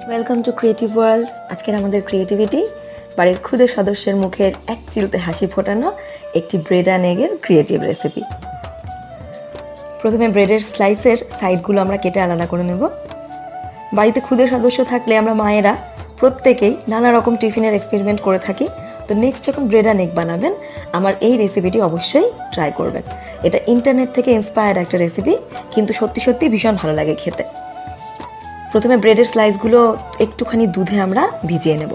Welcome to creative world. আজকের আমাদের creativity বাড়ির ক্ষুদে সদস্যের মুখের এক চিলতে হাসি ফোটানো একটি ব্রেড অ্যান্ড এগের ক্রিয়েটিভ রেসিপি। প্রথমে ব্রেডের স্লাইসের সাইডগুলো আমরা কেটে আলাদা করে নেব। বাড়িতে ক্ষুদে সদস্য থাকলে আমরা মায়েরা প্রত্যেকেই নানা রকম টিফিনের এক্সপেরিমেন্ট করে থাকি। তো নেক্সট যখন ব্রেড অ্যান্ড এগ বানাবেন আমার এই রেসিপিটি অবশ্যই ট্রাই করবেন। এটা ইন্টারনেট থেকে ইন্সপায়ার্ড একটা রেসিপি, কিন্তু সত্যি সত্যি ভীষণ ভালো লাগে খেতে। প্রথমে ব্রেডের স্লাইসগুলো একটুখানি দুধে আমরা ভিজিয়ে নেব।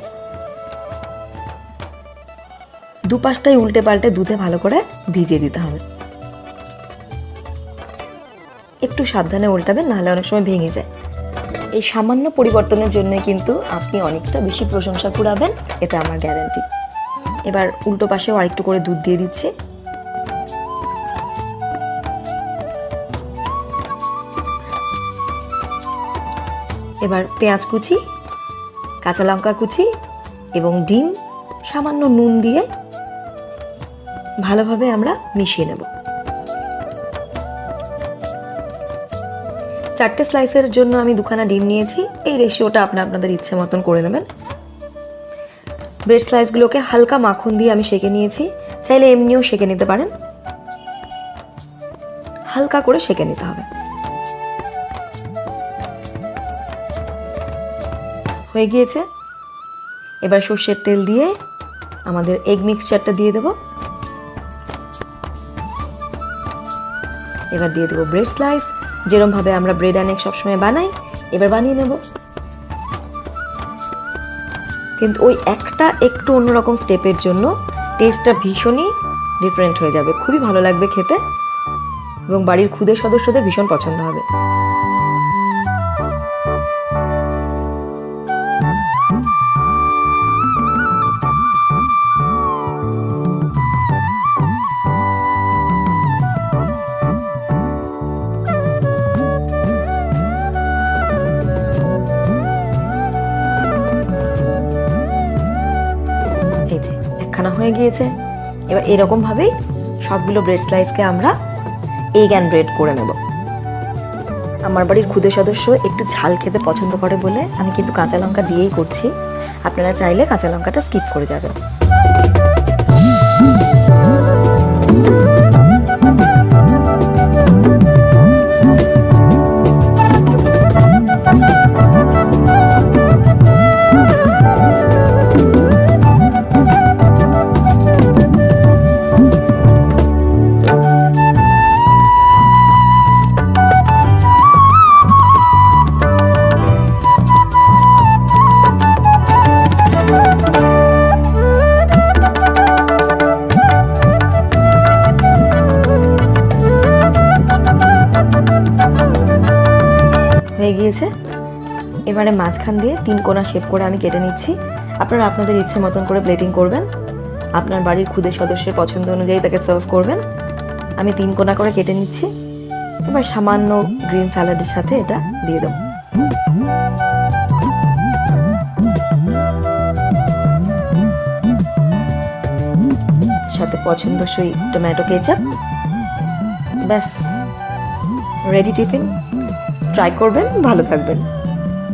দুপাশটাই উল্টে পাল্টে দুধে ভালো করে ভিজিয়ে দিতে হবে। একটু সাবধানে উল্টাবেন, নাহলে অনেক সময় ভেঙে যায়। এই সামান্য পরিবর্তনের জন্য কিন্তু আপনি অনেকটা বেশি প্রশংসা কুড়াবেন, এটা আমার গ্যারান্টি। এবার উল্টো পাশেও আরেকটু করে দুধ দিয়ে দিচ্ছি। এবার পেঁয়াজ কুচি, কাঁচা লঙ্কা কুচি এবং ডিম সামান্য নুন দিয়ে ভালোভাবে আমরা মিশিয়ে নেব। 4টে স্লাইসের জন্য আমি 2খানা ডিম নিয়েছি। এই রেশিওটা আপনাদের ইচ্ছে মতন করে নেবেন। ব্রেড স্লাইসগুলোকে হালকা মাখন দিয়ে আমি সেঁকে নিয়েছি, চাইলে এমনিও সেঁকে নিতে পারেন। হালকা করে সেঁকে নিতে হবে। হয়ে গিয়েছে। এবার সর্ষের তেল দিয়ে আমাদের এগ মিক্সচারটা দিয়ে দেব। এবার দিয়ে দেবো ব্রেড স্লাইস, যেরকমভাবে আমরা ব্রেড অ্যান্ড এগ সবসময় বানাই। এবার বানিয়ে নেব, কিন্তু ওই একটা একটু অন্যরকম স্টেপের জন্য টেস্টটা ভীষণই ডিফারেন্ট হয়ে যাবে। খুবই ভালো লাগবে খেতে এবং বাড়ির ক্ষুদে সদস্যদের ভীষণ পছন্দ হবে। একখানা হয়ে গিয়েছে। এবার এরকম ভাবেই সবগুলো ব্রেড স্লাইসকে আমরা এগ অ্যান্ড ব্রেড করে নেব। আমার বাড়ির ক্ষুদে সদস্য একটু ঝাল খেতে পছন্দ করে বলে আমি কিন্তু কাঁচা লঙ্কা দিয়েই করছি। আপনারা চাইলে কাঁচা লঙ্কাটা স্কিপ করে যাবেন। হয়ে গিয়েছে। এবারে মাঝখান দিয়ে 3 কোণা শেপ করে আমি কেটে নিচ্ছি। আপনারা আপনাদের ইচ্ছে মতন করে প্লেটিং করবেন। আপনার বাড়ির ক্ষুদে সদস্যের পছন্দ অনুযায়ী তাকে সার্ভ করবেন। আমি 3 কোণা করে কেটে নিচ্ছি। এবার সামান্য গ্রিন স্যালাডের সাথে এটা দিয়ে দেব। সাথে পছন্দসই টমেটো কেচাপ। ব্যাস রেডি টিফিন। ট্রাই করবেন, ভালো থাকবেন।